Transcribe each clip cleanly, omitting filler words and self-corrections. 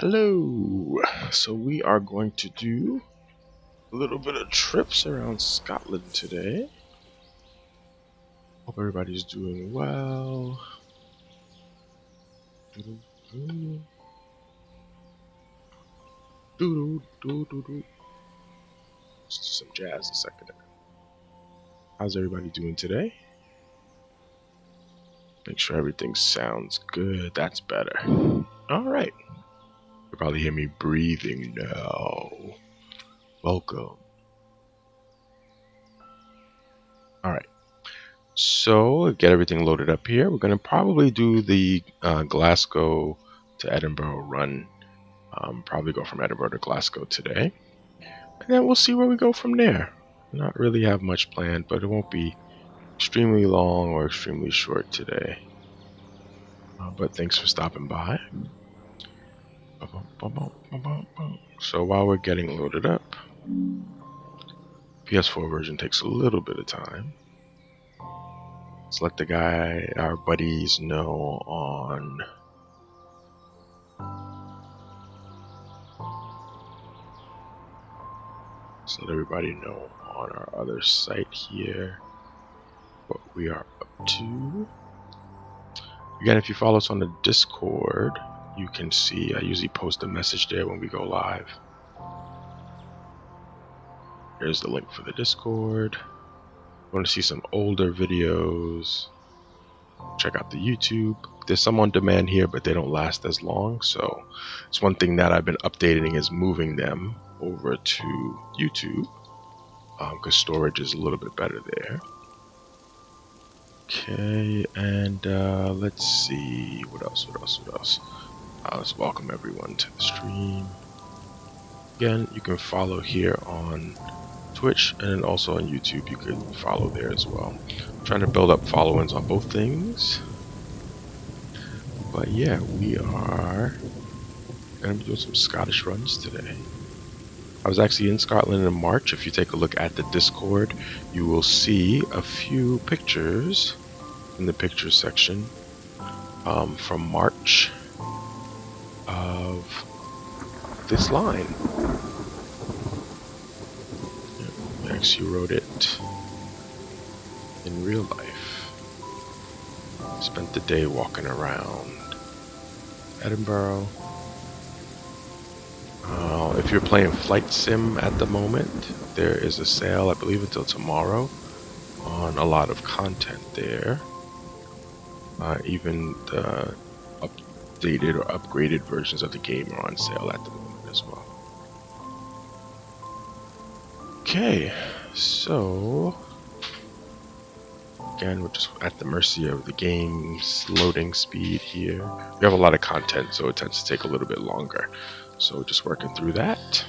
Hello. So we are going to do a little bit of trips around Scotland today. Hope everybody's doing well. Just some jazz a second. How's everybody doing today? Make sure everything sounds good. That's better. All right. You'll probably hear me breathing now. Welcome. All right. So, get everything loaded up here. We're going to probably do the Glasgow to Edinburgh run. Probably go from Edinburgh to Glasgow today. And then we'll see where we go from there. Not really have much planned, but it won't be extremely long or extremely short today. But thanks for stopping by. So while we're getting loaded up, PS4 version takes a little bit of time. Let's let our buddies know on let everybody know on our other site here what we are up to. Again, if you follow us on the Discord, you can see I usually post a message there when we go live. Here's the link for the Discord. Want to see some older videos? Check out the YouTube. There's some on demand here, but they don't last as long. So it's one thing that I've been updating is moving them over to YouTube because storage is a little bit better there. Okay, and let's see what else. Let's welcome everyone to the stream. Again, you can follow here on Twitch and then also on YouTube. You could follow there as well. I'm trying to build up followings on both things. But yeah, we are going to be doing some Scottish runs today. I was actually in Scotland in March. If you take a look at the Discord, you will see a few pictures in the pictures section from March of this line. I actually wrote it in real life. Spent the day walking around Edinburgh. If you're playing Flight Sim at the moment, there is a sale, I believe until tomorrow, on a lot of content there. Even the updated or upgraded versions of the game are on sale at the moment as well. Okay, so again, we're just at the mercy of the game's loading speed here. We have a lot of content, so it tends to take a little bit longer. So just working through that.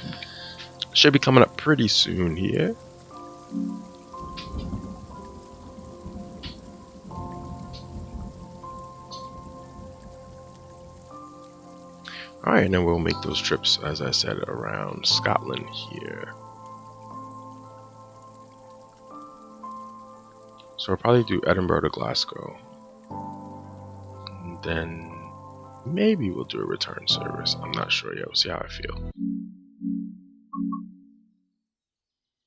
Should be coming up pretty soon here. Alright, and then we'll make those trips, as I said, around Scotland here. So we'll probably do Edinburgh to Glasgow. And then maybe we'll do a return service. I'm not sure yet. We'll see how I feel.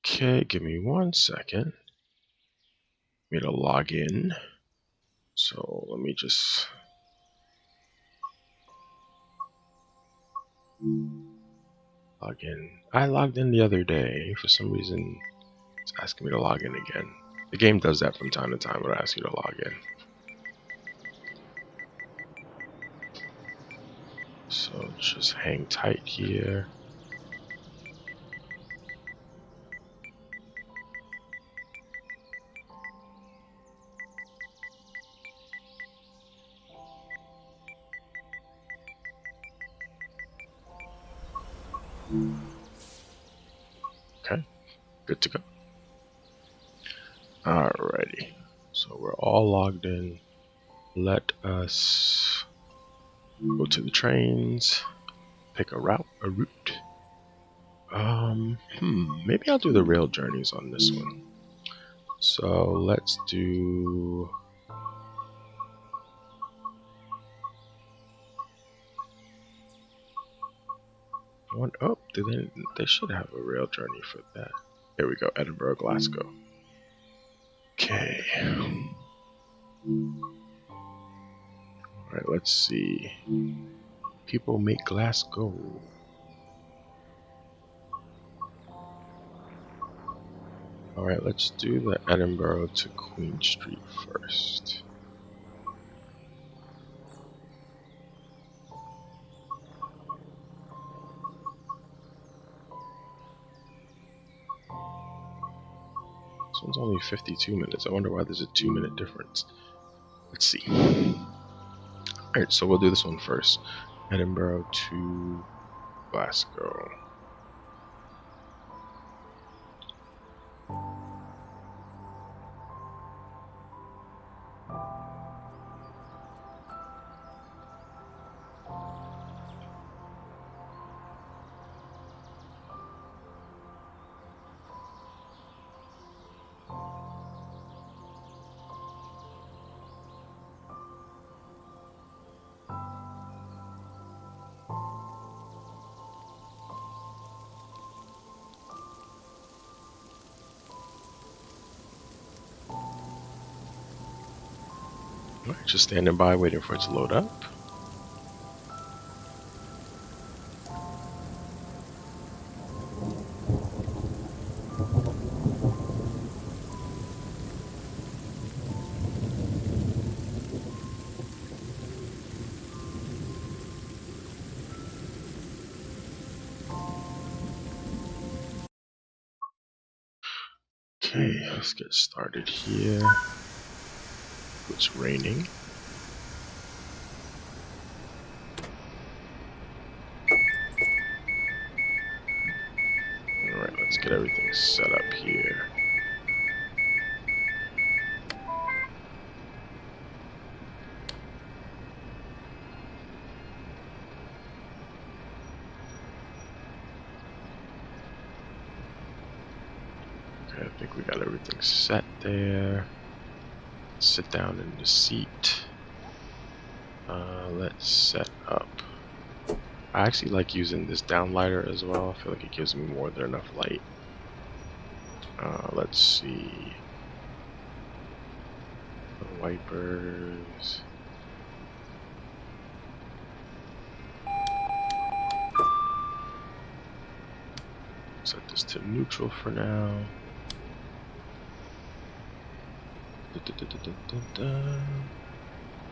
Okay, give me 1 second. Me to log in. So let me just log in. I logged in the other day. For some reason, it's asking me to log in again. The game does that from time to time. It'll ask you to log in. So just hang tight here. Okay, good to go. Alrighty, so we're all logged in. Let us go to the trains, pick a route. Maybe I'll do the rail journeys on this one. So let's do Oh, they should have a rail journey for that. Here we go, Edinburgh, Glasgow. Okay. Alright, let's see. People make Glasgow. Alright, let's do the Edinburgh to Queen Street first. This one's only 52 minutes. I wonder why there's a 2-minute difference. Let's see. Alright, so we'll do this one first. Edinburgh to Glasgow. Alright, just standing by waiting for it to load up. Okay, let's get started here. It's raining. Alright, let's get everything set up here. Okay, I think we got everything set there. Sit down in the seat. Let's set up. I actually like using this downlighter as well. I feel like it gives me more than enough light. Let's see. The wipers. Set this to neutral for now.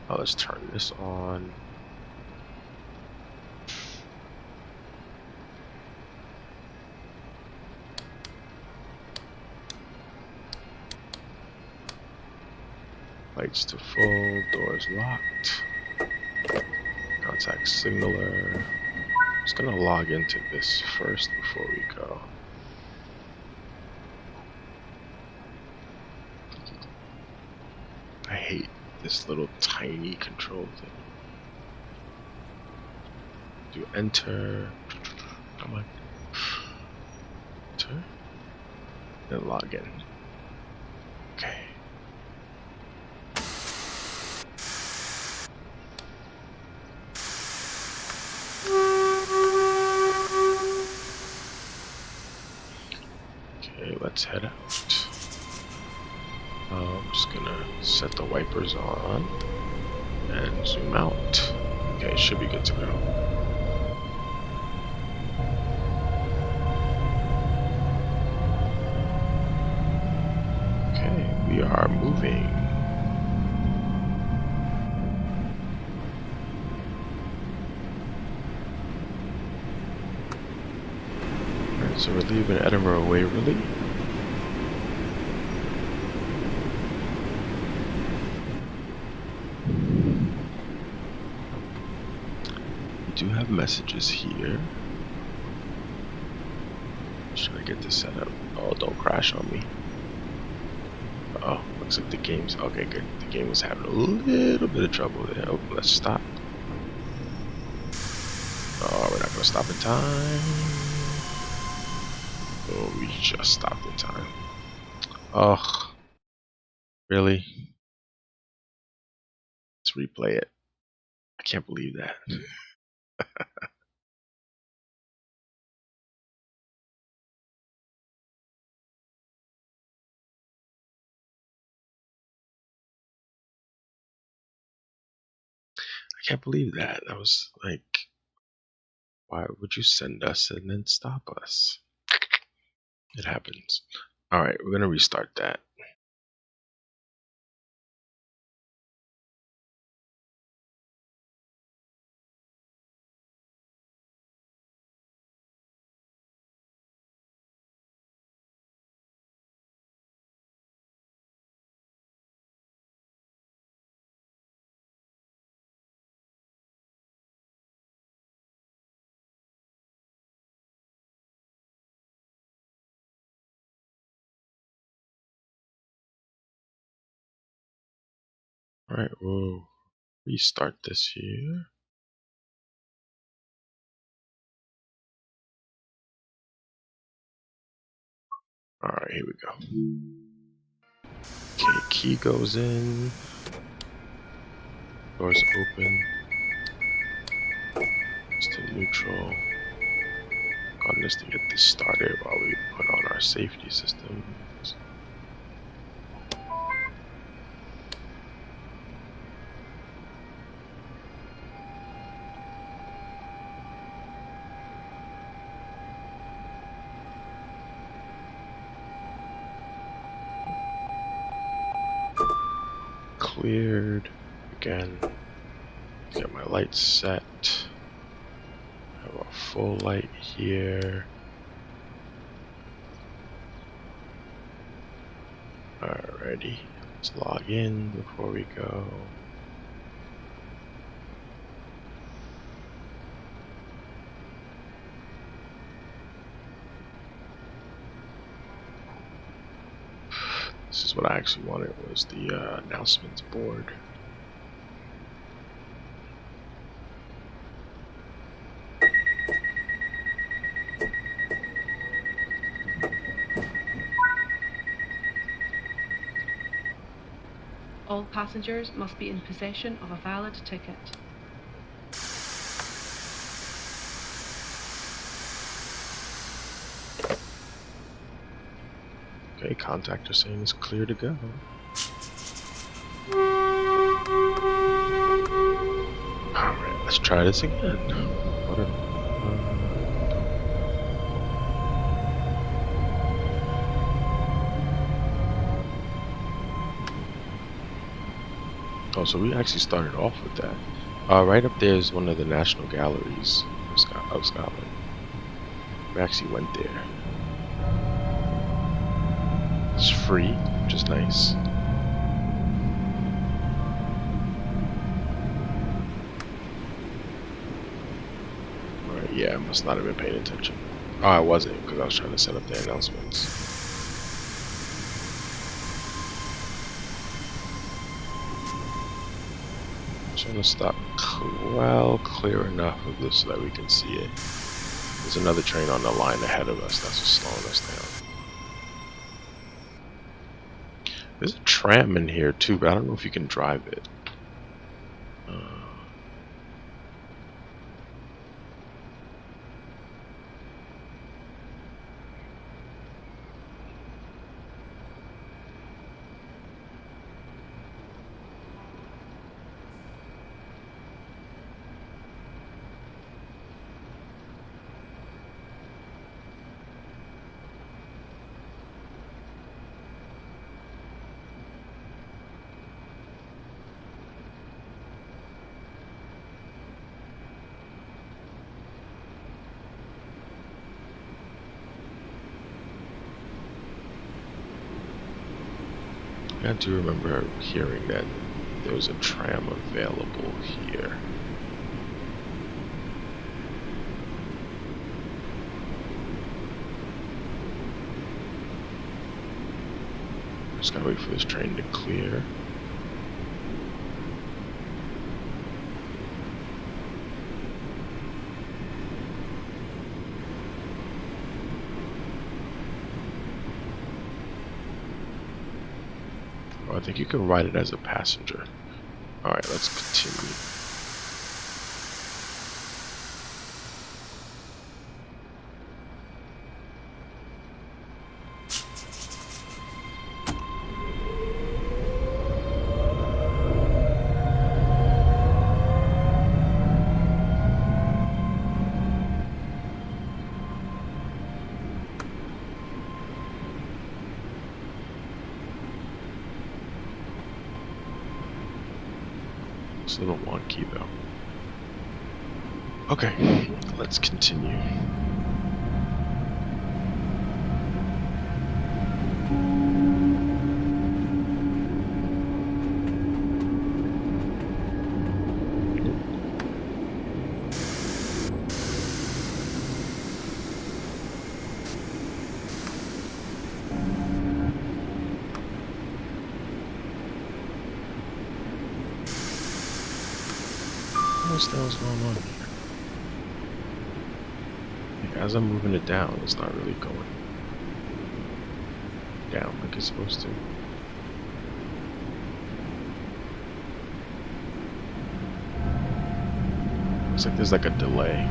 Oh, let's turn this on. Lights to full, doors locked. Contact signaler. Just gonna log into this first before we go. I hate this little tiny control thing. Do enter. Come on. Enter. And log in. Okay. Okay, let's head out. I'm just gonna set the wipers on and zoom out. Okay, should be good to go. Okay, we are moving. Alright, so we're leaving Edinburgh Waverley. We do have messages here. Should I get this set up? Oh, don't crash on me. Oh, looks like the game's okay. Good. The game was having a little bit of trouble there. Oh, let's stop. Oh, we're not gonna stop in time. Oh, we just stopped in time. Oh, really? Let's replay it. I can't believe that. can't believe that. That was like, why would you send us and then stop us? It happens. All right, we're gonna restart that. All right, we'll restart this here. All right, here we go. Okay, key goes in. Doors open. It's to neutral. On this to get this started while we put on our safety systems. Cleared. Again, get my lights set. Have a full light here. Alrighty, let's log in before we go. This is what I actually wanted, was the announcements board. All passengers must be in possession of a valid ticket. Okay, contactor saying it's clear to go. Alright, let's try this again. Oh, so we actually started off with that. Right up there is one of the national galleries of Scotland. We actually went there. It's free, which is nice. Alright, yeah, I must not have been paying attention. Oh, I wasn't, because I was trying to set up the announcements. Trying to stop well clear enough of this so that we can see it. There's another train on the line ahead of us that's just slowing us down. There's a tram in here too, but I don't know if you can drive it. I do remember hearing that there was a tram available here. Just gotta wait for this train to clear. Oh, I think you can ride it as a passenger. Alright, let's continue. It's a little wonky though. Okay, let's continue. What the hell's going on here? Like, as I'm moving it down, it's not really going down like it's supposed to. Looks like there's like a delay.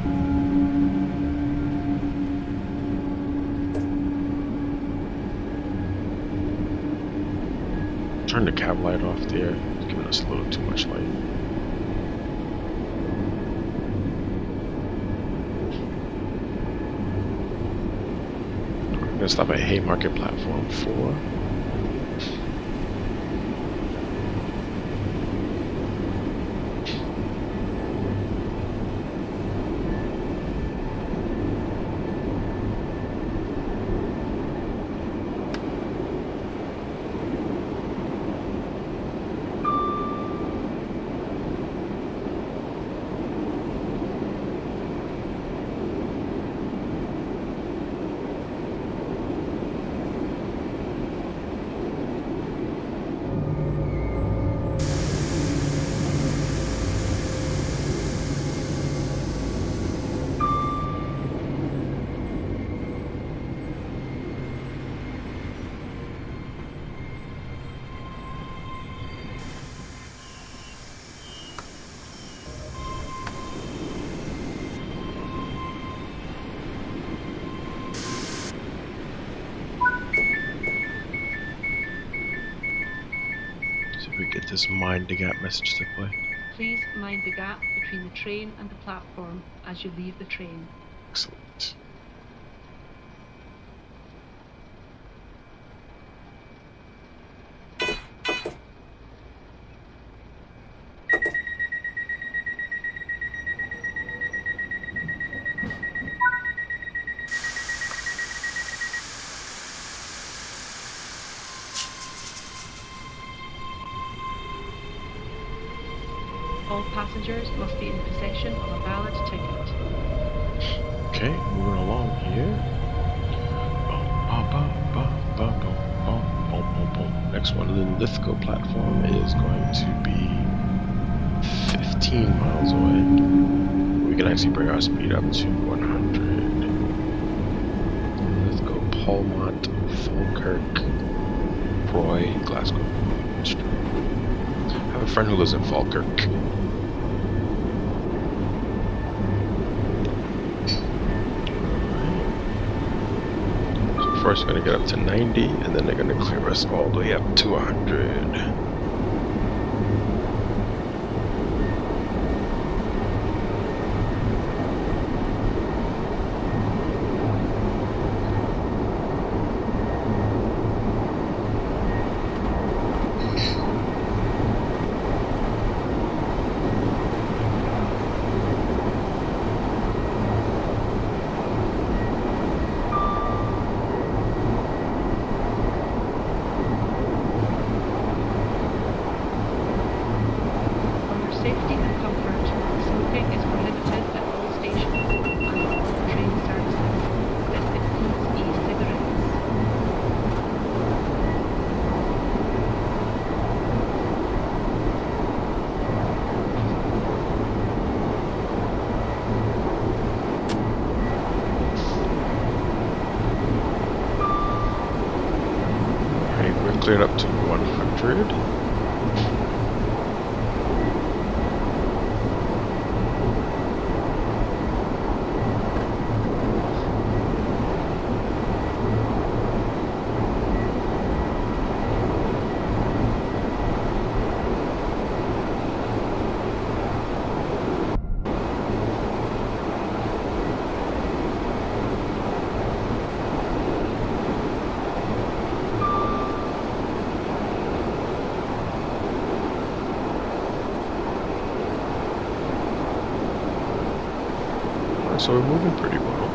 Turn the cab light off there. It's giving us a little too much light. We're gonna stop at Haymarket Platform 4. See if we get this mind the gap message to play. Please mind the gap between the train and the platform as you leave the train. Excellent. All passengers must be in possession of a valid ticket. Okay, moving along here. Next one, the Lithgow platform is going to be 15 miles away. We can actually bring our speed up to 100. Lithgow, Polmont, Falkirk, Roy, Glasgow. I have a friend who lives in Falkirk. First, we're going to get up to 90, and then they're going to clear us all the way up to 100. Safety and comfort, smoking is prohibited at all stations and all train services. This includes e-cigarettes. Alright, we're cleared up to 100. So we're moving pretty well.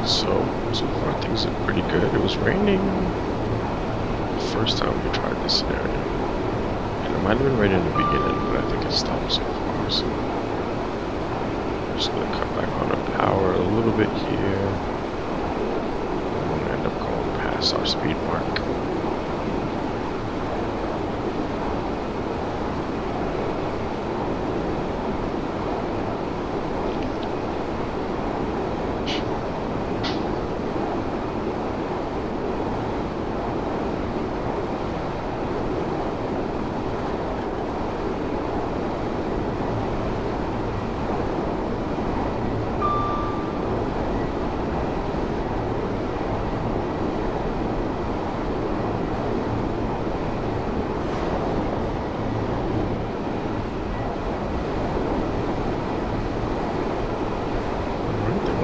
So far things look pretty good. It was raining the first time we tried this scenario. And it might have been raining in the beginning, but I think it stopped so far. So I'm just gonna cut back on the power a little bit here. I'm gonna end up going past our speed mark.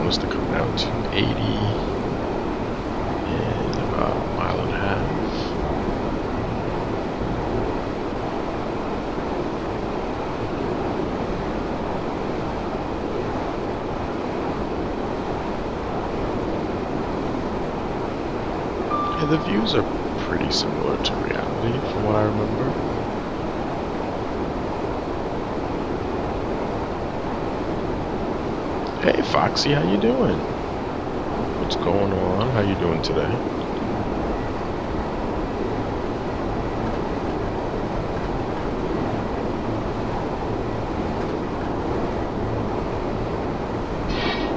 Us to come down to 80 in about a mile and a half. Yeah, the views are pretty similar to reality from what I remember. Hey Foxy, how you doing? What's going on? How you doing today?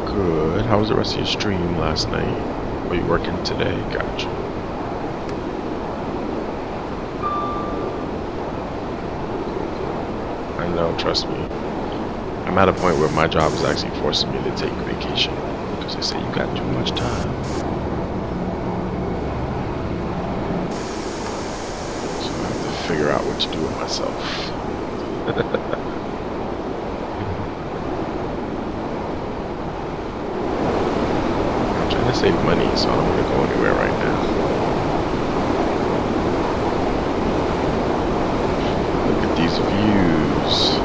Good. How was the rest of your stream last night? Were you working today? Gotcha. I know, trust me. I'm at a point where my job is actually forcing me to take vacation because they say you got too much time. So I have to figure out what to do with myself. I'm trying to save money, so I don't want to go anywhere right now. Look at these views.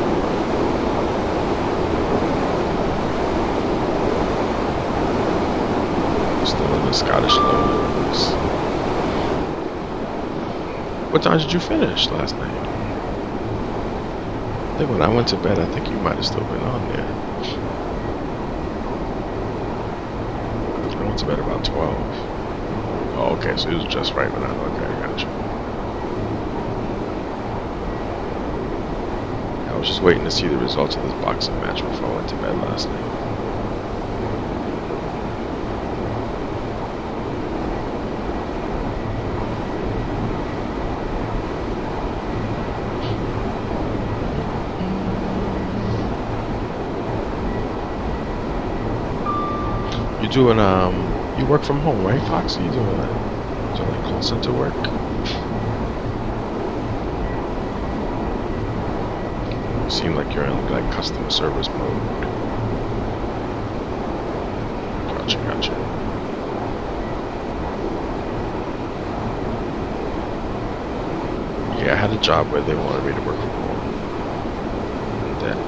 Still in the Scottish Lowlands. What time did you finish last night? I think when I went to bed, I think you might have still been on there. I went to bed about 12. Oh, okay, so it was just right when okay, I got you. I was just waiting to see the results of this boxing match before I went to bed last night. You doing you work from home, right, Foxy? You doing like call center work? You seem like you're in like customer service mode. Gotcha. I had a job where they wanted me to work from home, and then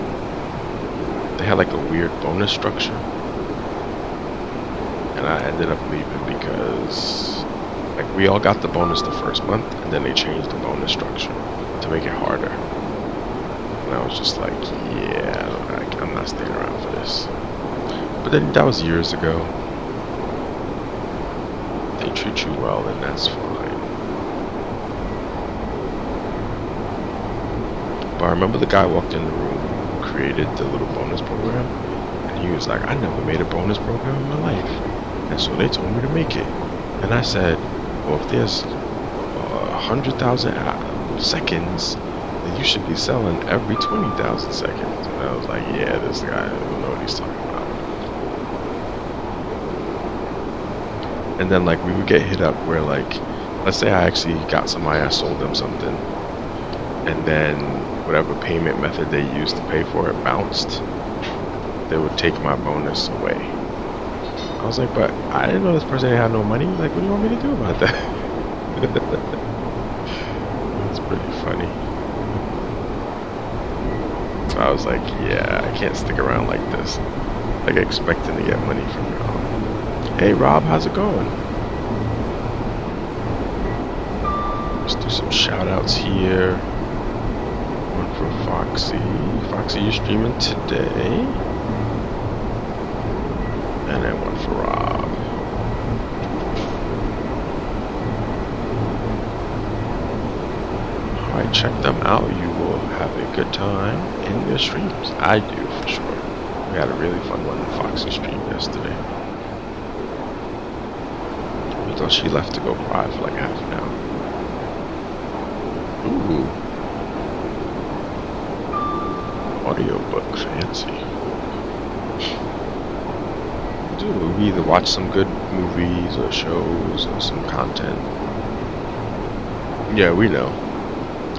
they had like a weird bonus structure, and I ended up leaving because like we all got the bonus the first month, and then they changed the bonus structure to make it harder. And I was just like, yeah, I'm not staying around for this. But then that was years ago. They treat you well, then that's fine. But I remember the guy walked in the room who created the little bonus program, and he was like, I never made a bonus program in my life. And so they told me to make it. And I said, well, if there's 100,000 seconds, then you should be selling every 20,000 seconds. And I was like, yeah, this guy doesn't know what he's talking about. And then like we would get hit up where like, let's say I actually got somebody, I sold them something, and then whatever payment method they used to pay for it bounced, they would take my bonus away. I was like, but I didn't know this person had no money. Like, what do you want me to do about that? That's pretty funny. So I was like, yeah, I can't stick around like this, like expecting to get money from y'all. Hey Rob, how's it going? Let's do some shout outs here. One for Foxy. Foxy, you streaming today? And then one for Rob. Alright, check them out. You will have a good time in their streams. I do, for sure. We had a really fun one in Foxy stream yesterday. We thought she left to go cry for like half an hour. Ooh. Audiobook, fancy. We either watch some good movies or shows or some content. Yeah, we know.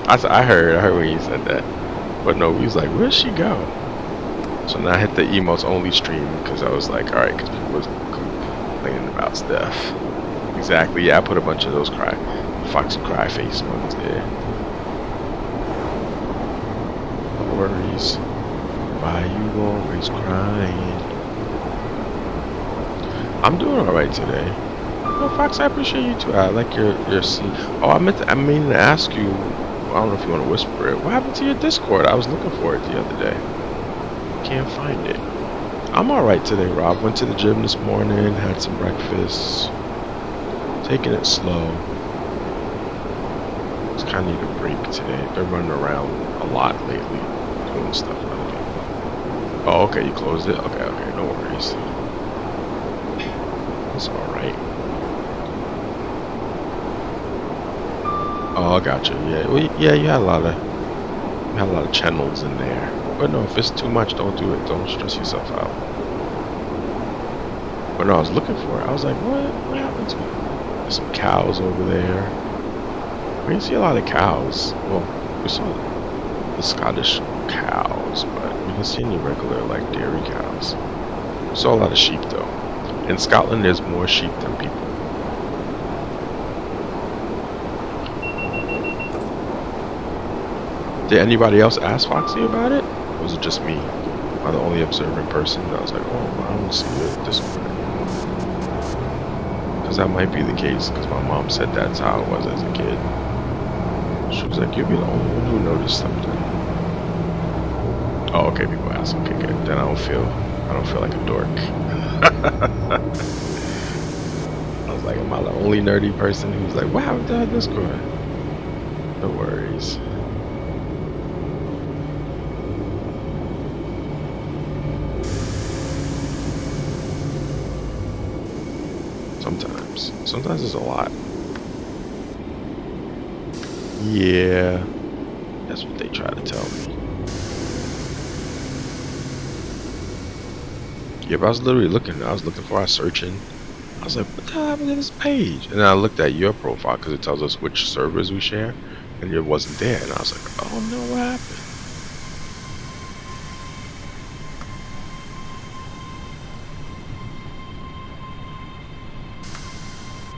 I heard when you said that. But no, he was like, where'd she go? So now I hit the emotes only stream because I was like, alright, because people was complaining about stuff. Exactly, yeah, I put a bunch of those Foxy cry face ones there. No worries. Why you always crying? I'm doing alright today. No, Fox, I appreciate you too. I like your scene. Oh, I mean to ask you. I don't know if you want to whisper it. What happened to your Discord? I was looking for it the other day. Can't find it. I'm alright today, Rob. Went to the gym this morning, had some breakfast. Taking it slow. Just kind of need a break today. Been running around a lot lately, doing stuff with other people. Oh, okay, you closed it? Okay, no worries. It's alright. Oh, I gotcha. Yeah, well, yeah, you had a lot of channels in there. But no, if it's too much, don't do it. Don't stress yourself out. But no, I was looking for it. I was like, what happened to it? There's some cows over there. We didn't see a lot of cows. Well, we saw the Scottish cows, but we didn't see any regular like dairy cows. We saw a lot of sheep though. In Scotland, there's more sheep than people. Did anybody else ask Foxy about it? Or was it just me? Am I the only observant person? And I was like, oh, I don't see it this way. Because that might be the case, because my mom said that's how it was as a kid. She was like, you'll be the only one who noticed something. Oh, okay, people ask. Okay, good. Then I don't feel like a dork. I was like, am I the only nerdy person who's like, what happened to that Discord? No worries. Sometimes it's a lot. Yeah, that's what they try to tell me. Yeah, but I was literally looking. I was looking for our searching. I was like, what the hell happened to this page? And then I looked at your profile because it tells us which servers we share, and it wasn't there. And I was like, oh no, what happened?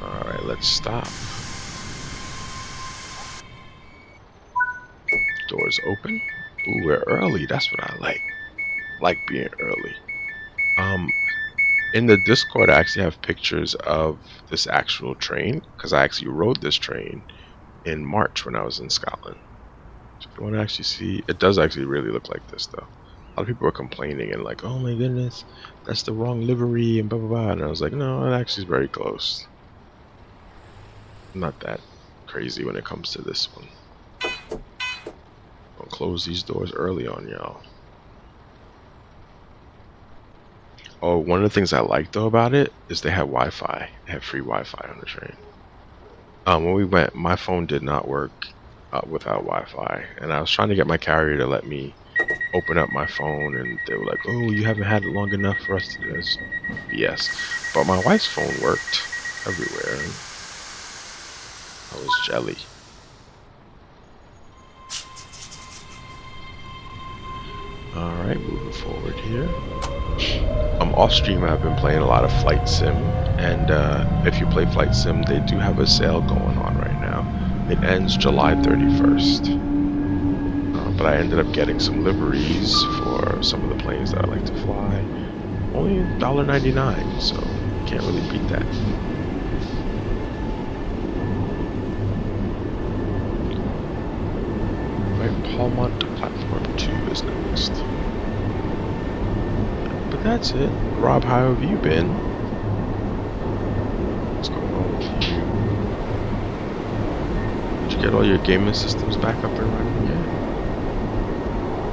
All right, let's stop. Doors open. Ooh, we're early. That's what I like. Like being early. Um, in the Discord, I actually have pictures of this actual train because I actually rode this train in March when I was in Scotland. So if you want to actually see, it does actually really look like this though. A lot of people are complaining and like, oh my goodness, that's the wrong livery and blah blah blah. And I was like, no, it actually is very close. I'm not that crazy when it comes to this one. I'll close these doors early on y'all. Oh, one of the things I like though about it is they have Wi-Fi. They have free Wi-Fi on the train. When we went, my phone did not work without Wi-Fi, and I was trying to get my carrier to let me open up my phone, and they were like, "Oh, you haven't had it long enough for us to do this." BS. But my wife's phone worked everywhere. I was jelly. All right, moving forward here. Off stream, I've been playing a lot of Flight Sim, and if you play Flight Sim, they do have a sale going on right now. It ends July 31st. But I ended up getting some liveries for some of the planes that I like to fly. Only $1.99, so can't really beat that. Right, Palmont Platform 2 is next. But that's it. Rob, how have you been? What's going on with you? Did you get all your gaming systems back up and running yet?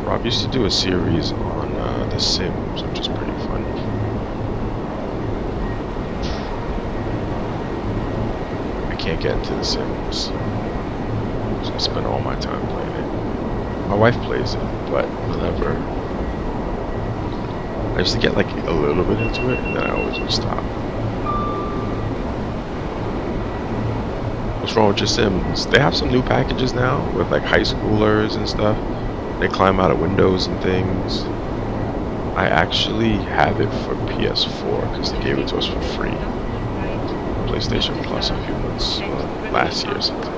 Rob used to do a series on The Sims, which is pretty fun. I can't get into The Sims, so I spend all my time playing it. My wife plays it, but whenever I used to get like a little bit into it, and then I always would stop. What's wrong with your Sims? They have some new packages now with like high schoolers and stuff. They climb out of windows and things. I actually have it for PS4 because they gave it to us for free. PlayStation Plus a few months last year or something.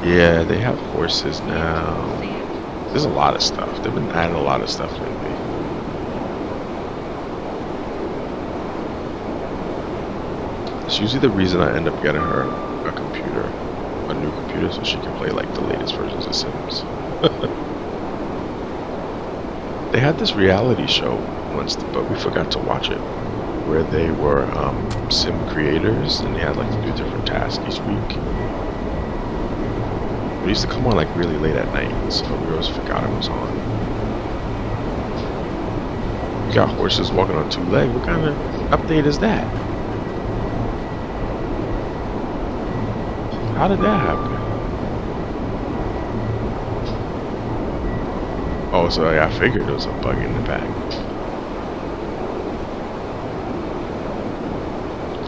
Yeah, they have horses now. There's a lot of stuff. They've been adding a lot of stuff lately. It's usually the reason I end up getting her a computer, a new computer, so she can play like the latest versions of Sims. They had this reality show once, but we forgot to watch it, where they were Sim creators and they had like to do different tasks each week. It used to come on like really late at night, so we always forgot it was on. You got horses walking on two legs. What kind of update is that? How did that happen? Oh, so I figured there was a bug in the back.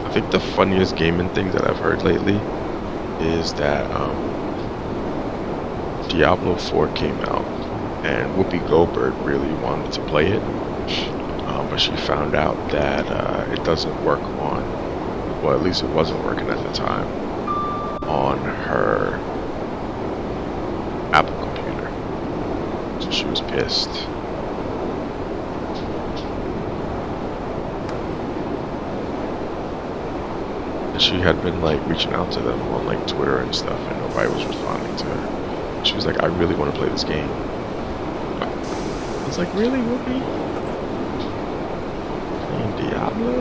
I think the funniest gaming thing that I've heard lately is that Diablo 4 came out, and Whoopi Goldberg really wanted to play it, but she found out that it doesn't work on, well, at least it wasn't working at the time, on her Apple computer. So she was pissed. And she had been like reaching out to them on like Twitter and stuff, and nobody was responding to her. She was like, I really want to play this game. I was like, really, Whoopi? Playing Diablo?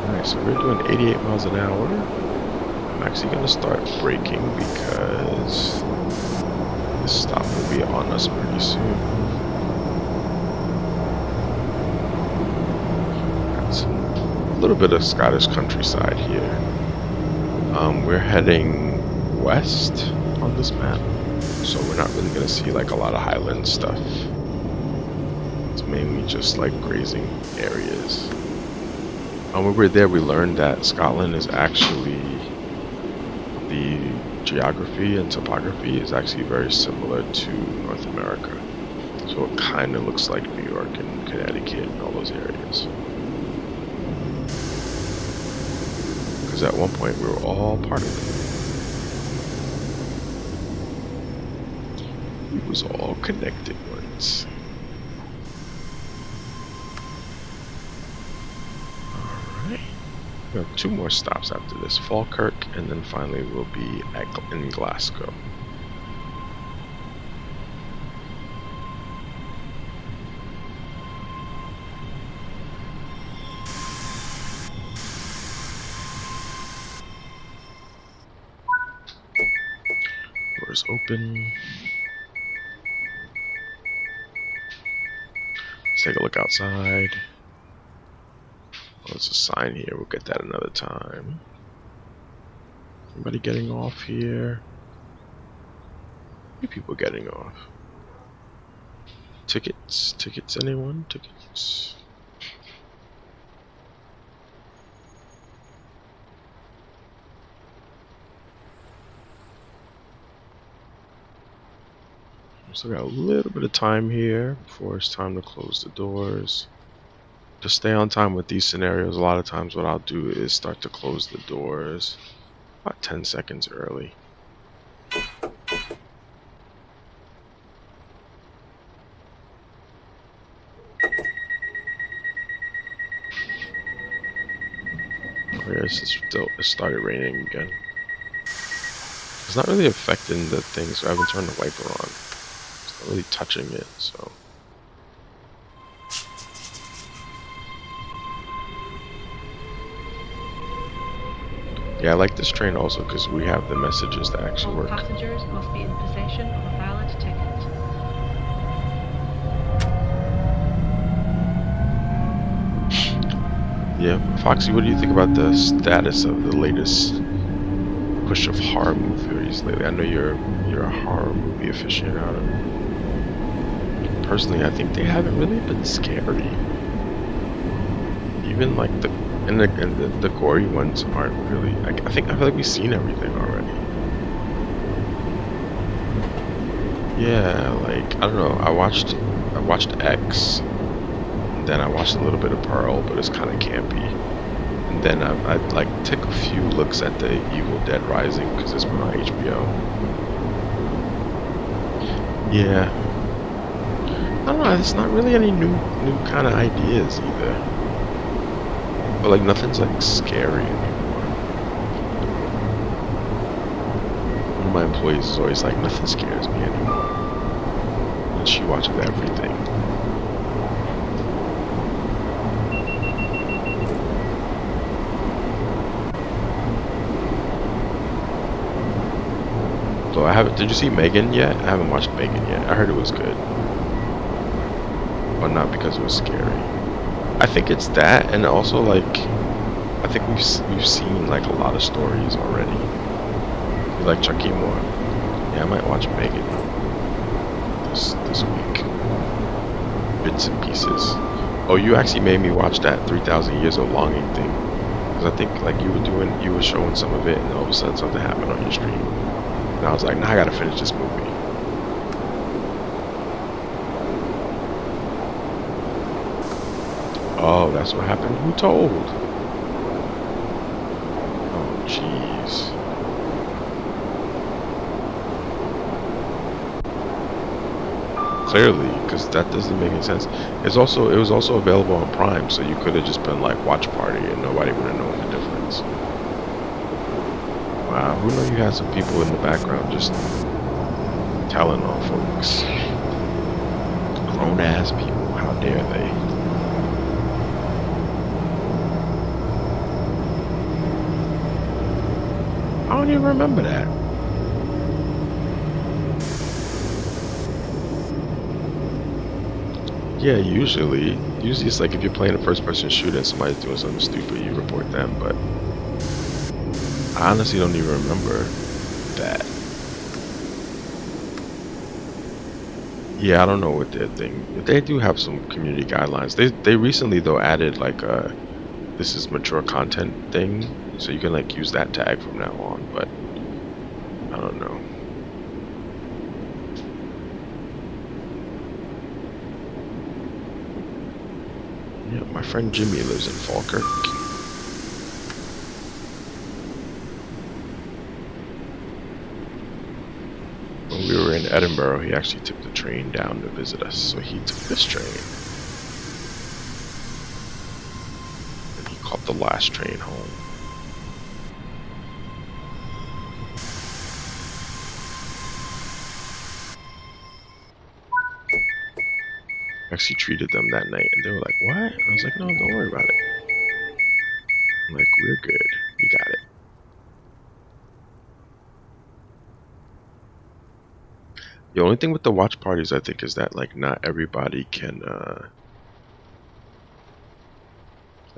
Alright, so we're doing 88 miles an hour. I'm actually going to start braking because this stop will be on us pretty soon. That's a little bit of Scottish countryside here. We're heading west on this map, so we're not really going to see like a lot of highland stuff. It's mainly just like grazing areas. When we were there, we learned that Scotland is actually, the geography and topography is actually very similar to North America. So it kind of looks like New York and Connecticut and all those areas. Because because at one point we were all part of it. It was all connected once. Alright. We have 2 more stops after this. Falkirk, and then finally we'll be in Glasgow. Doors open. Let's take a look outside. Oh, there's a sign here. We'll get that another time. Anybody getting off here? Few people getting off. Tickets? Tickets, anyone? Tickets? We still got a little bit of time here before it's time to close the doors. To stay on time with these scenarios, a lot of times what I'll do is start to close the doors about 10 seconds early. Okay, it started raining again. It's not really affecting the thing, so I haven't turned the wiper on. It's not really touching it, so. Yeah, I like this train also because we have the messages that actually work. All passengers must be in possession of a valid ticket. Yeah, Foxy, what do you think about the status of the latest push of horror movies lately? I know you're a horror movie aficionado. Personally, I think they haven't really been scary. Even like the gory ones aren't really. I feel like we've seen everything already. Yeah, like I don't know. I watched X, and then I watched a little bit of Pearl, but it's kind of campy. And then I like took a few looks at the Evil Dead Rising because it's been on HBO. Yeah, I don't know. It's not really any new kind of ideas either. But like nothing's like scary anymore. One of my employees is always like, nothing scares me anymore. And she watches everything. So I haven't. Did you see Megan yet? I haven't watched Megan yet. I heard it was good, but not because it was scary. I think it's that, and also like, I think we've seen like a lot of stories already. You like Chucky more? Yeah, I might watch Megan this week. Bits and pieces. Oh, you actually made me watch that 3,000 Years of Longing thing, because I think like you were showing some of it, and all of a sudden something happened on your stream. And I was like, nah, I gotta finish this movie. Oh, that's what happened? Who told? Oh, jeez. Clearly, because that doesn't make any sense. It was also available on Prime, so you could have just been like, watch party, and nobody would have known the difference. Wow, who knew you had some people in the background just telling on folks? Grown ass people, how dare they? I don't even remember that. Yeah, usually it's like if you're playing a first-person shooter and somebody's doing something stupid, you report them, but I honestly don't even remember that. Yeah, I don't know what their thing. But they do have some community guidelines. They recently though added like a this is mature content thing, so you can like use that tag from now on. But I don't know. Yeah, my friend Jimmy lives in Falkirk. when we were in Edinburgh, he actually took the train down to visit us. So he took this train, and he caught the last train home. Actually treated them that night, and they were like, "What?" I was like, "No, don't worry about it. I'm like, we're good. We got it." The only thing with the watch parties, I think, is that like not everybody can.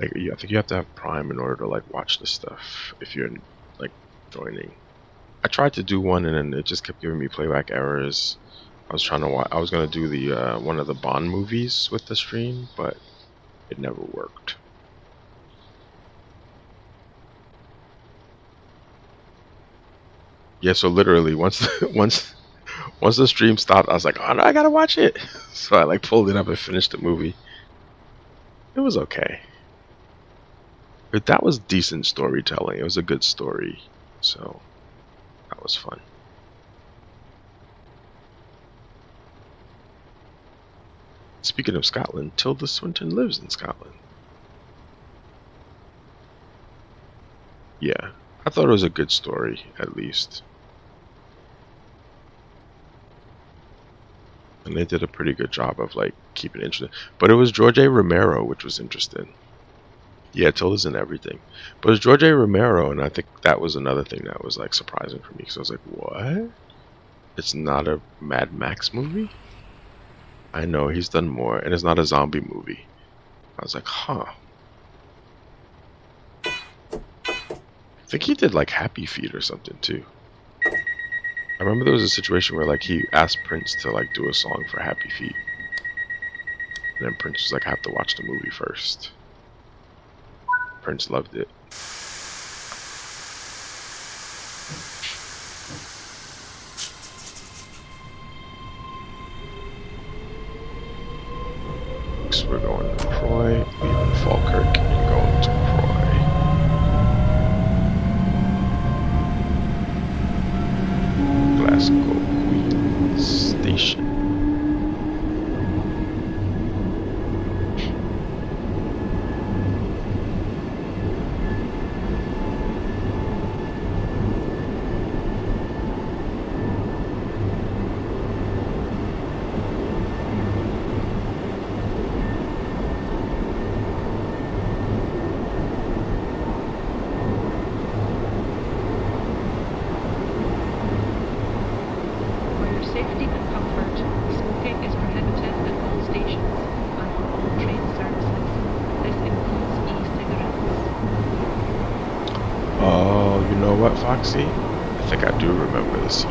I think you have to have Prime in order to like watch the stuff if you're like joining. I tried to do one, and then it just kept giving me playback errors. I was trying to watch. I was gonna do the one of the Bond movies with the stream, but it never worked. Yeah, so literally once once the stream stopped, I was like, "Oh no, I gotta watch it." So I like pulled it up and finished the movie. It was okay. But that was decent storytelling. It was a good story, so that was fun. Speaking of Scotland, Tilda Swinton lives in Scotland. Yeah, I thought it was a good story, at least. And they did a pretty good job of like keeping it interesting. But it was George A. Romero, which was interesting. Yeah, Tilda's in everything. But it was George A. Romero, and I think that was another thing that was like surprising for me because I was like, what? It's not a Mad Max movie? I know he's done more, and it's not a zombie movie. I was like, huh. I think he did like Happy Feet or something too. I remember there was a situation where like he asked Prince to like do a song for Happy Feet, and then Prince was like, I have to watch the movie first. Prince loved it. So we're going to Croy, leaving Falkirk, and going to Croy. Glasgow Queen Station. For your safety and comfort, smoking is prohibited at all stations and on all train services. This includes e-cigarettes. Oh, you know what, Foxy? I think I do remember the scene.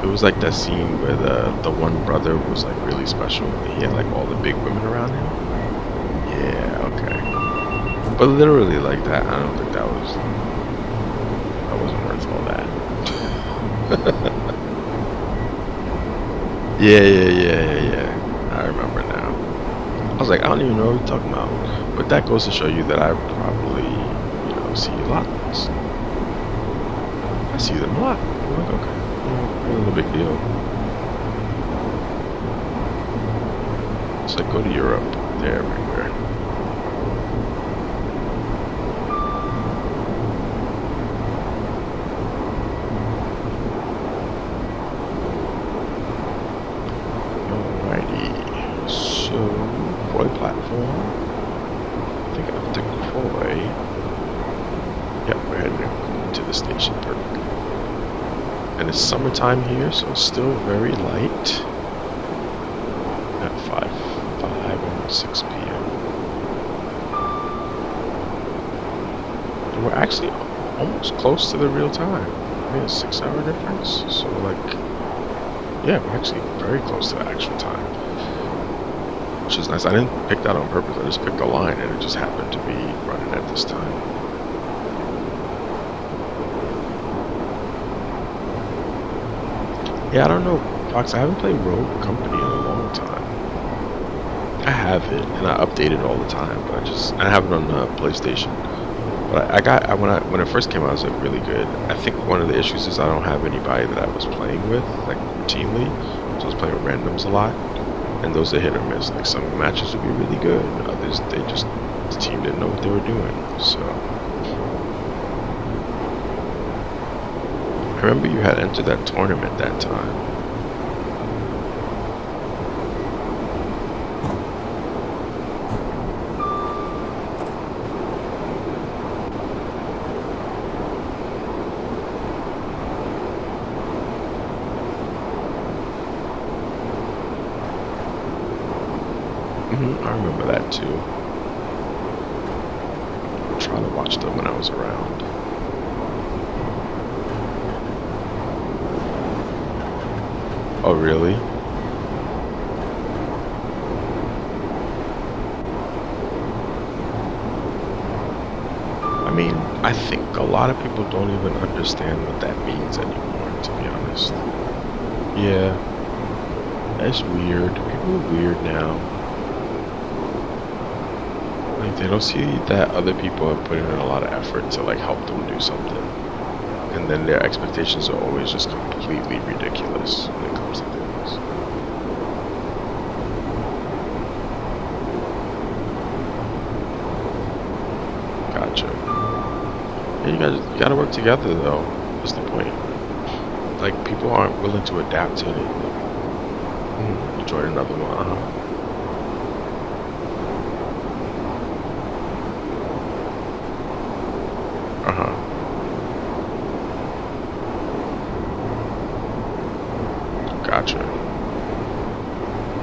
It was like that scene where the one brother was like really special, and he had like all the big women around him. Yeah, okay. But literally like that, I don't think that wasn't worth all that. Yeah. I remember now. I was like, I don't even know what you're talking about. But that goes to show you that I probably, see a lot. I see them a lot. I'm like, okay, no big deal. It's like, go to Europe. They're everywhere. Alrighty. So, Croy platform. I think after Croy. Yep, we're heading to the station. Perfect. And it's summertime here, so it's still very light. At 5 and 6 p.m. And we're actually almost close to the real time. I mean, a 6-hour difference. So, like, yeah, we're actually very close to the actual time. Which is nice. I didn't pick that on purpose. I just picked a line, and it just happened to be running at this time. Yeah, I don't know, Fox. I haven't played Rogue Company in a long time. I have it, and I update it all the time, but I have it on the PlayStation. But when it first came out, it was like really good. I think one of the issues is I don't have anybody that I was playing with like routinely, so I was playing with randoms a lot, and those are hit or miss. Like some matches would be really good, others the team didn't know what they were doing. So I remember you had entered that tournament that time. I remember that too. I try to watch them when I was around. Oh, really? I mean, I think a lot of people don't even understand what that means anymore, to be honest. Yeah, that's weird. People are weird now. Like, they don't see that other people are putting in a lot of effort to, like, help them do something. And then their expectations are always just completely ridiculous when it comes to things. Gotcha. Yeah, you gotta work together, though. What's the point? Like, people aren't willing to adapt to anything. You join another one, Gotcha.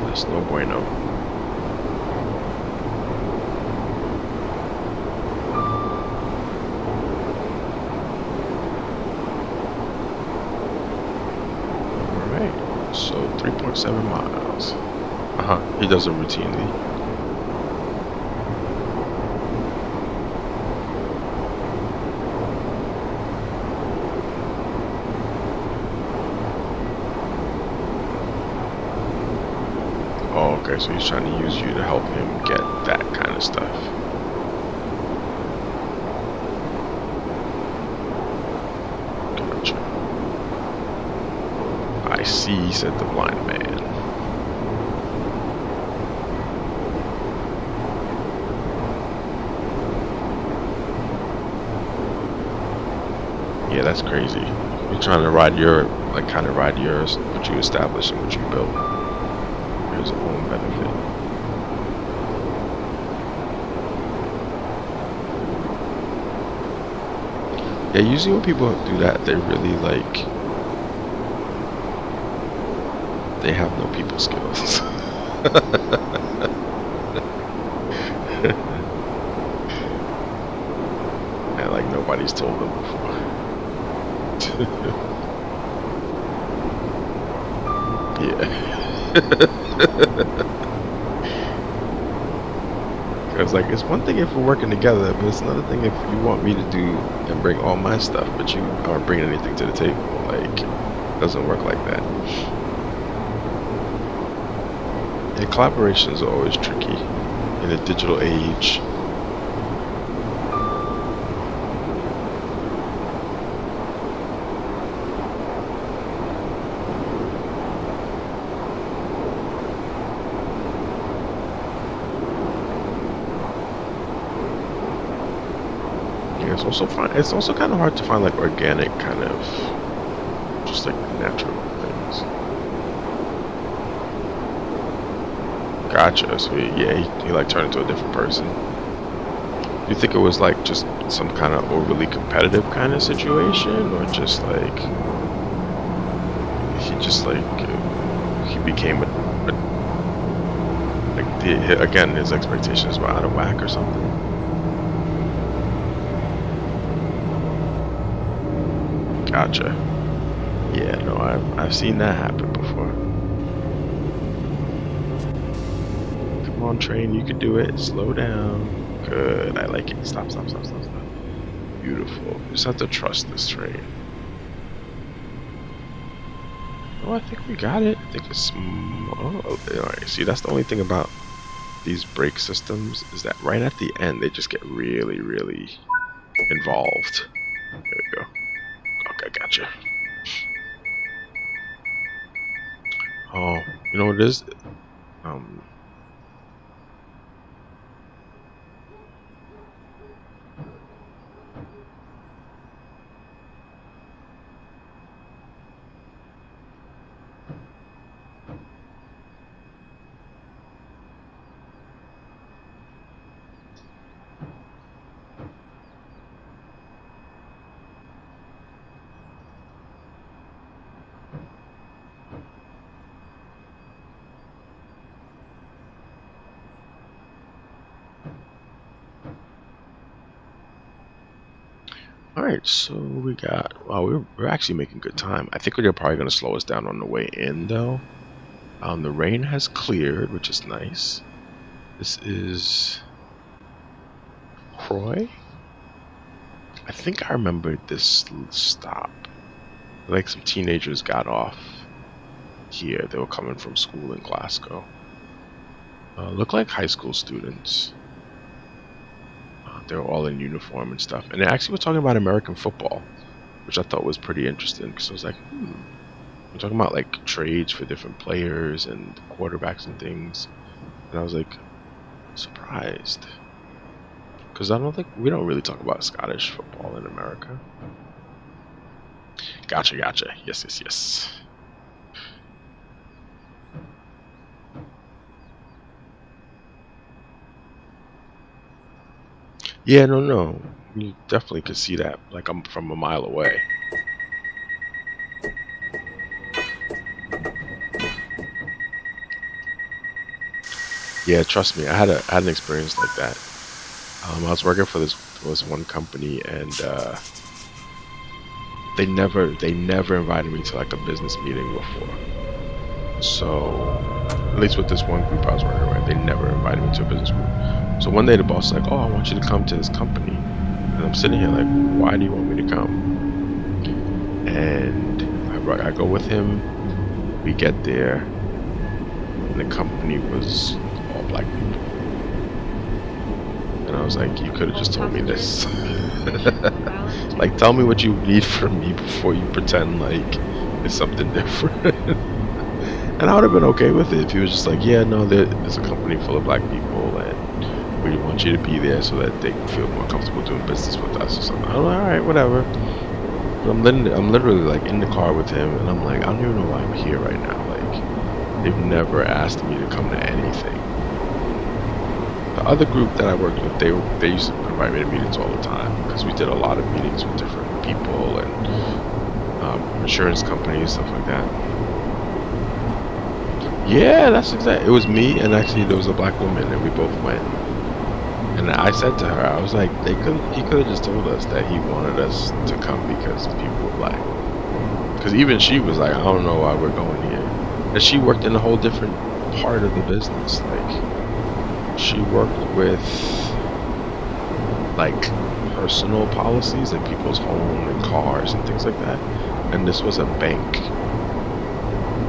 That's no bueno. Alright, so 3.7 miles. He does it routinely. Oh, okay, so he's trying to use you to help him get that kind of stuff. Gotcha. I see, said the blind man. Yeah, that's crazy. You're trying to ride your, like, kind of ride yours, what you established and what you built. For his own benefit. Yeah, usually when people do that, they really, like, they have no people skills. And, like, nobody's told them before. Yeah. Because, like, it's one thing if we're working together, but it's another thing if you want me to do and bring all my stuff, but you aren't bringing anything to the table. Like, it doesn't work like that. And collaborations are always tricky in a digital age. Yeah, it's also kind of hard to find like organic kind of just like natural things. Gotcha. So he like turned into a different person. Do you think it was like just some kind of overly competitive kind of situation, or just like he just like he became a like again his expectations were out of whack or something? Gotcha. Yeah, no, I've seen that happen before. Come on, train, you can do it. Slow down. Good. I like it. Stop, stop, stop, stop, stop. Beautiful. You just have to trust this train. Oh, I think we got it. I think it's... Oh, alright. See, that's the only thing about these brake systems is that right at the end, they just get really, really involved. There we go. Okay, gotcha. Oh, you know what it is? Um, all right, so we got. Wow, we're actually making good time. I think they're probably going to slow us down on the way in, though. The rain has cleared, which is nice. This is Croy. I think I remember this stop. Like some teenagers got off here. They were coming from school in Glasgow. Look like high school students. They were all in uniform and stuff. And they actually were talking about American football, which I thought was pretty interesting because I was like, we're talking about like trades for different players and quarterbacks and things. And I was like, surprised. Because I don't think we don't really talk about Scottish football in America. Gotcha, gotcha. Yes, yes, yes. Yeah, no, no. You definitely could see that. Like I'm from a mile away. Yeah, trust me, I had an experience like that. I was working for this one company, and they never invited me to like a business meeting before. So at least with this one group I was working with, they never invited me to a business group. So one day the boss was like, "Oh, I want you to come to this company," and I'm sitting here like, "Why do you want me to come?" And I go with him. We get there, and the company was all black people. And I was like, "You could have just told me this." Like, tell me what you need from me before you pretend like it's something different. And I would have been okay with it if he was just like, yeah, no, there's a company full of black people, and we want you to be there so that they can feel more comfortable doing business with us or something. I'm like, all right, whatever. But I'm literally like in the car with him, and I'm like, I don't even know why I'm here right now. Like, they've never asked me to come to anything. The other group that I worked with, they used to invite me to meetings all the time because we did a lot of meetings with different people and insurance companies, stuff like that. Yeah, that's exactly. It was me, and actually there was a black woman, and we both went. And I said to her, I was like, he could have just told us that he wanted us to come because people were black. Because even she was like, I don't know why we're going here. And she worked in a whole different part of the business. Like, she worked with like personal policies in people's home and cars and things like that. And this was a bank.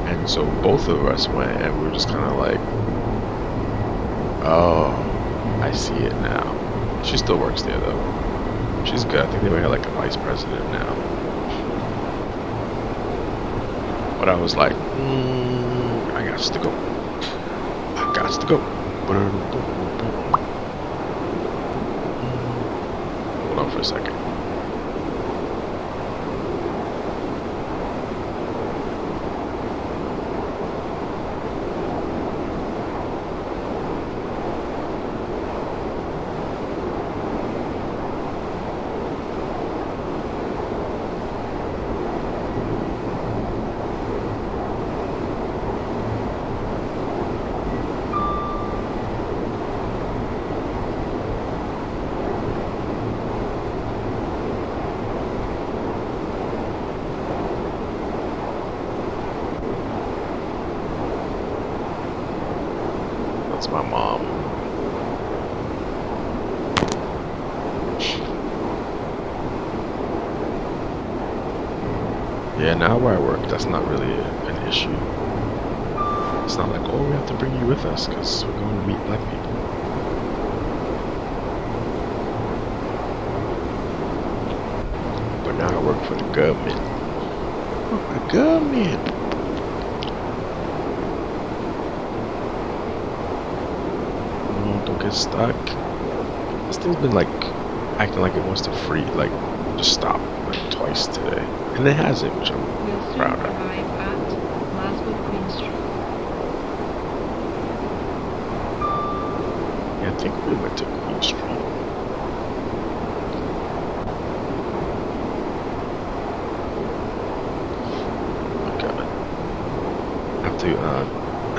And so both of us went, and we were just kind of like, oh, I see it now. She still works there though. She's good. I think they made her like a vice president now. But I was like, I got to go. I got to go. Hold on for a second. That's my mom. Yeah, now where I work, that's not really an issue. It's not like, oh, we have to bring you with us because we're going to meet black people. but now I work for the government. Work for the government. No, don't get stuck. This thing's been like acting like it wants to free, like just stop like twice today, and it hasn't, which I'm We'll soon proud of. arrive at Glasgow Queen Street. Yeah, I think we went to Queen Street. Okay. I have to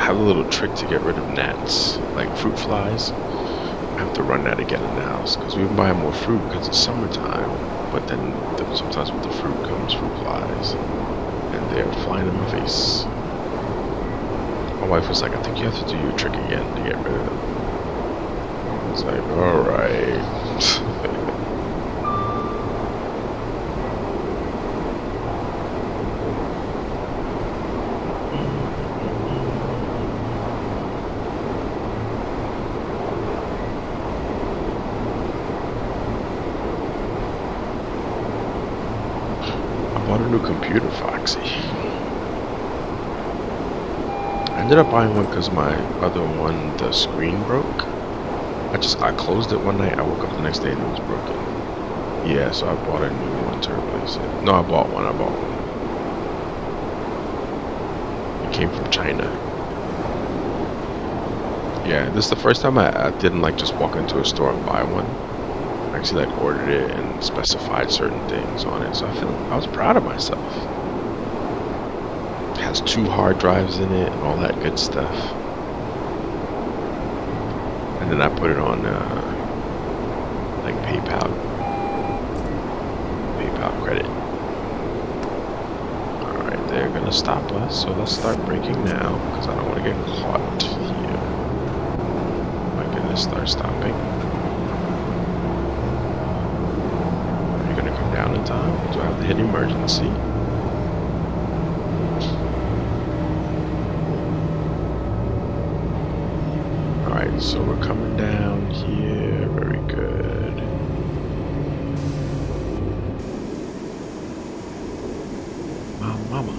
have a little trick to get rid of gnats, like fruit flies. I have to run that again in the house because we've been buying more fruit because it's summertime. But then sometimes with the fruit comes fruit flies, and they're flying in my face. My wife was like, "I think you have to do your trick again to get rid of them." I was like, "All right." I bought a new computer, Foxy. I ended up buying one because my other one, the screen broke. I closed it one night. I woke up the next day and it was broken. Yeah, so I bought a new one to replace it. No, I bought one. It came from China. Yeah, this is the first time I didn't like just walk into a store and buy one. I actually like ordered it and specified certain things on it, so I was proud of myself. It has 2 hard drives in it and all that good stuff. And then I put it on like PayPal credit. Alright, they're gonna stop us, so let's start braking now, because I don't want to get caught here. My goodness, start stopping. Are you gonna come down in time? Do I have to hit emergency? Alright, so we're coming down here. Very good. My mama.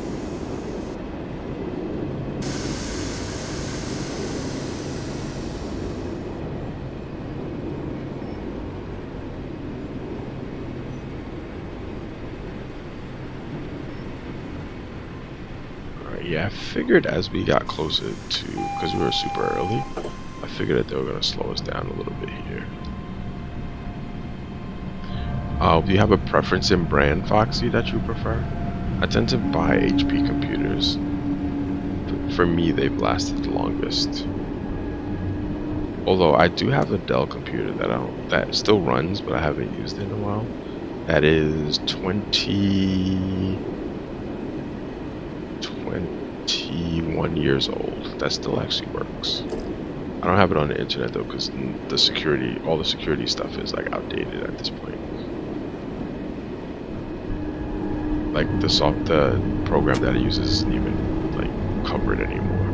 Alright, yeah, I figured as we got closer to, because we were super early, I figured that they were going to slow us down a little bit here. Do you have a preference in brand, Foxy, that you prefer? I tend to buy HP computers. For me, they've lasted the longest. Although I do have a Dell computer that still runs, but I haven't used it in a while. That is 21 years old. That still actually works. I don't have it on the internet though, because all the security stuff is like outdated at this point. Like the program that it uses isn't even like covered anymore.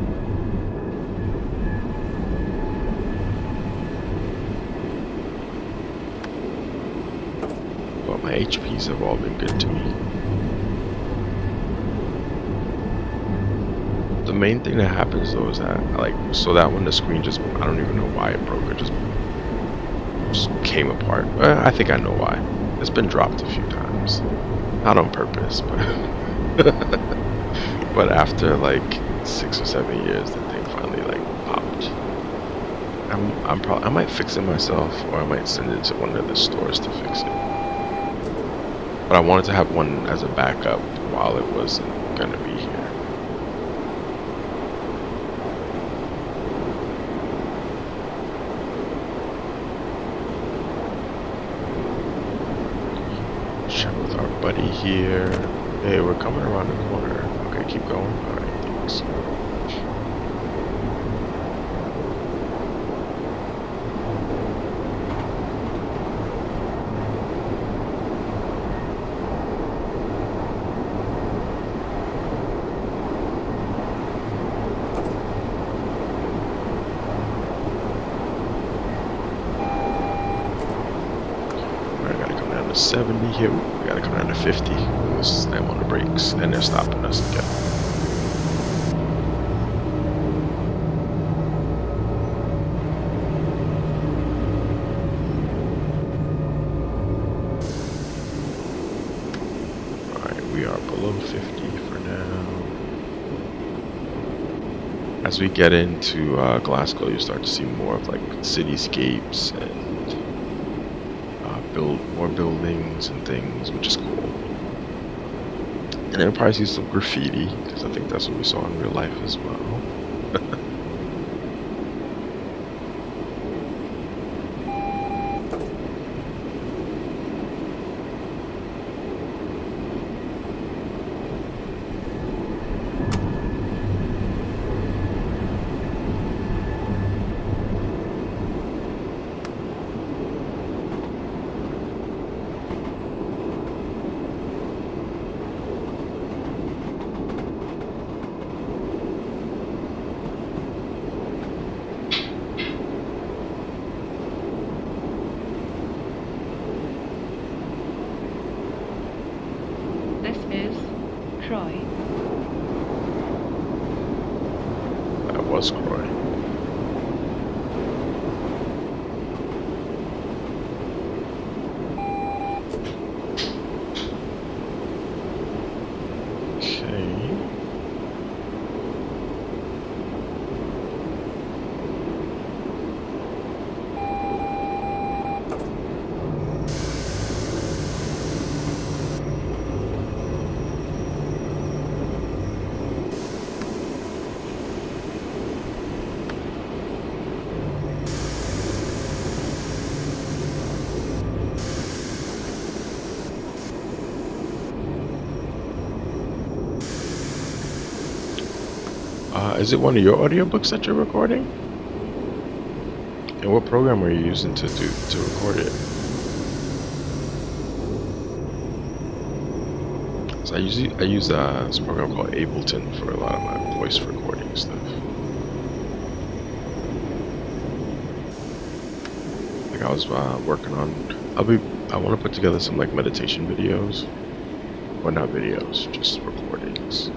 But my HPs have all been good to me. The main thing that happens though is that so that when the screen just, I don't even know why it broke, it just came apart. I think I know why. It's been dropped a few times. Not on purpose, but but after like 6 or 7 years, the thing finally like popped. I might fix it myself, or I might send it to one of the stores to fix it. But I wanted to have one as a backup while it wasn't gonna be here. Check with our buddy here. Hey, we're coming around the corner. Okay, keep going. Alright, thanks. 70 here. Ooh, we gotta come down to 50. Let's slam on the brakes, and they're stopping us again. Alright, we are below 50 for now. As we get into Glasgow, you start to see more of like cityscapes and build more buildings and things, which is cool. And then we'll probably see some graffiti, because I think that's what we saw in real life as well. This is Croy. That was Croy. Okay. Is it one of your audiobooks that you're recording? And what program are you using to record it? So I use this program called Ableton for a lot of my voice recording stuff. Like I was working on, I want to put together some like meditation videos, or not videos, just recordings.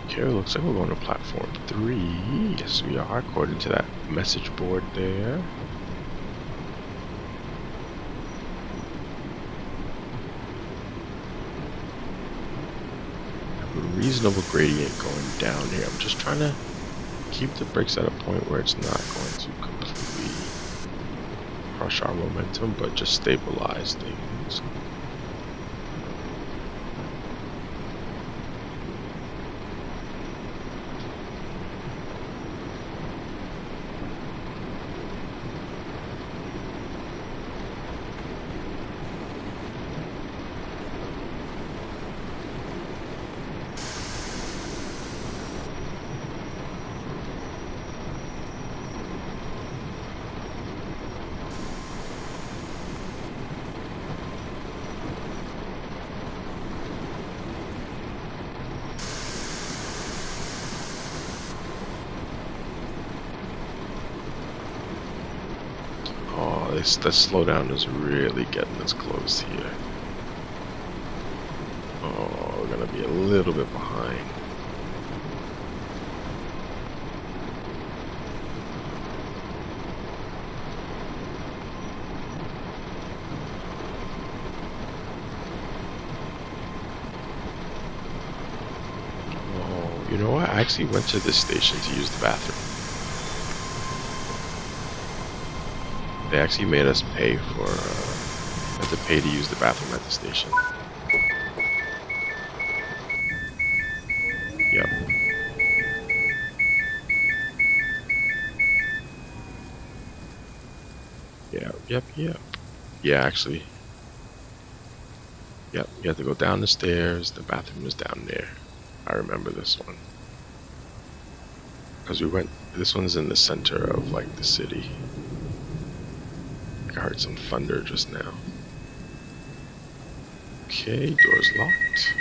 Okay, it looks like we're going to platform 3. Yes, we are, according to that message board there. Have a reasonable gradient going down here. I'm just trying to keep the brakes at a point where it's not going to completely crush our momentum, but just stabilize things. Oh, the slowdown is really getting us close here. Oh, we're gonna be a little bit behind. Oh, you know what? I actually went to this station to use the bathroom. They actually made us pay for, had to pay to use the bathroom at the station. Yep. Yep. Yeah, actually. Yep, you have to go down the stairs. The bathroom is down there. I remember this one. Because we went, this one's in the center of, like, the city. I heard some thunder just now. Okay, door's locked.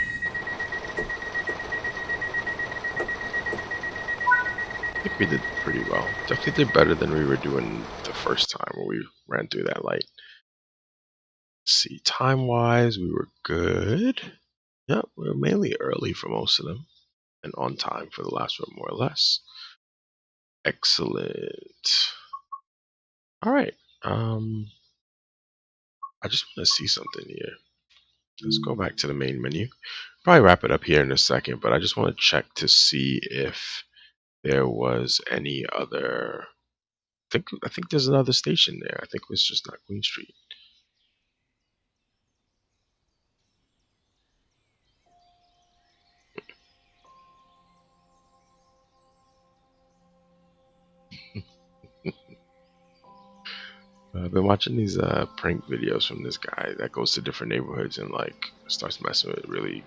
I think we did pretty well. Definitely did better than we were doing the first time when we ran through that light. See, time-wise, we were good. Yep, we were mainly early for most of them. And on time for the last one, more or less. Excellent. Alright. I just want to see something here. Let's go back to the main menu. Probably wrap it up here in a second, but I just want to check to see if there was any other. I think there's another station there. I think it was just not Queen Street. I've been watching these prank videos from this guy that goes to different neighborhoods and like starts messing with really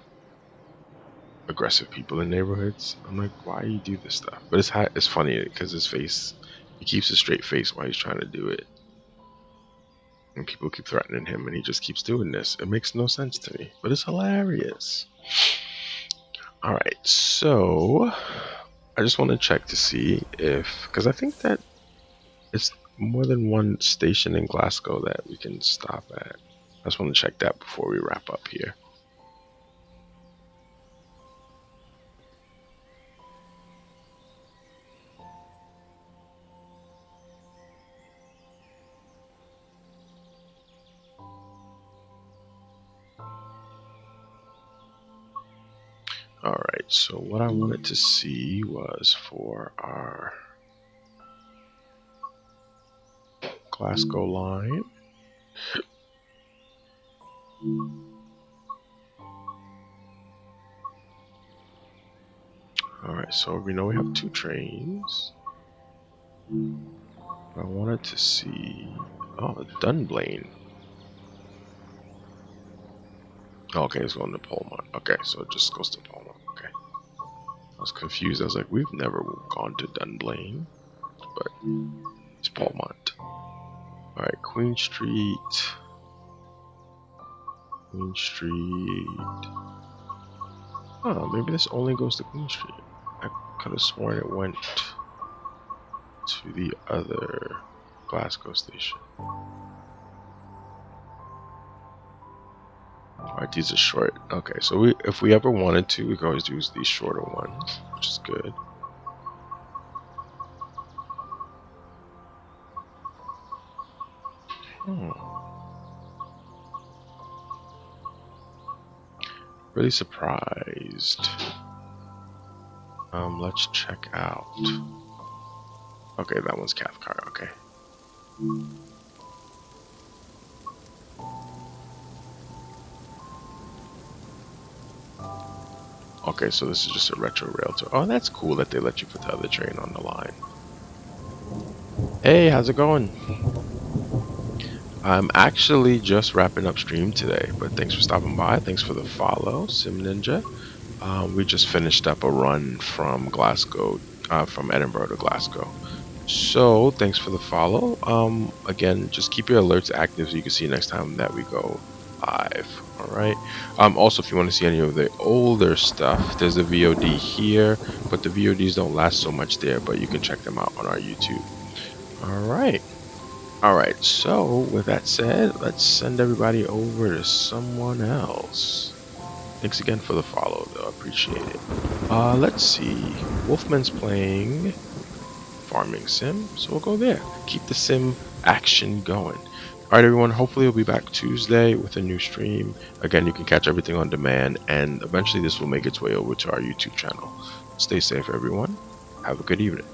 aggressive people in neighborhoods. I'm like, why do you do this stuff? But it's funny because his face, he keeps a straight face while he's trying to do it. And people keep threatening him, and he just keeps doing this. It makes no sense to me, but it's hilarious. All right, so I just want to check to see if, because I think that it's more than one station in Glasgow that we can stop at. I just want to check that before we wrap up here. All right, so what I wanted to see was for our Glasgow line. All right, so we know we have 2 trains. I wanted to see, oh, Dunblane. Oh, okay, it's going to Polmont. Okay, so it just goes to Polmont. Okay. I was confused. I was like, we've never gone to Dunblane, but it's Polmont. Alright, Queen Street. Queen Street. Oh, maybe this only goes to Queen Street. I could have sworn it went to the other Glasgow station. Alright, these are short. Okay, so if we ever wanted to, we could always use these shorter ones, which is good. Really surprised. Let's check out. Okay, that one's Cathcart. Okay. Okay, so this is just a retro rail tour. Oh, that's cool that they let you put the other train on the line. Hey, how's it going? I'm actually just wrapping up stream today, but thanks for stopping by. Thanks for the follow, Sim Ninja. We just finished up a run from Glasgow, from Edinburgh to Glasgow. So thanks for the follow. Again, just keep your alerts active so you can see next time that we go live. All right. Also, if you want to see any of the older stuff, there's a VOD here, but the VODs don't last so much there, but you can check them out on our YouTube. All right. All right. So with that said, let's send everybody over to someone else. Thanks again for the follow, though. I appreciate it. Let's see. Wolfman's playing Farming Sim, so we'll go there. Keep the sim action going. All right, everyone. Hopefully, we'll be back Tuesday with a new stream. Again, you can catch everything on demand, and eventually, this will make its way over to our YouTube channel. Stay safe, everyone. Have a good evening.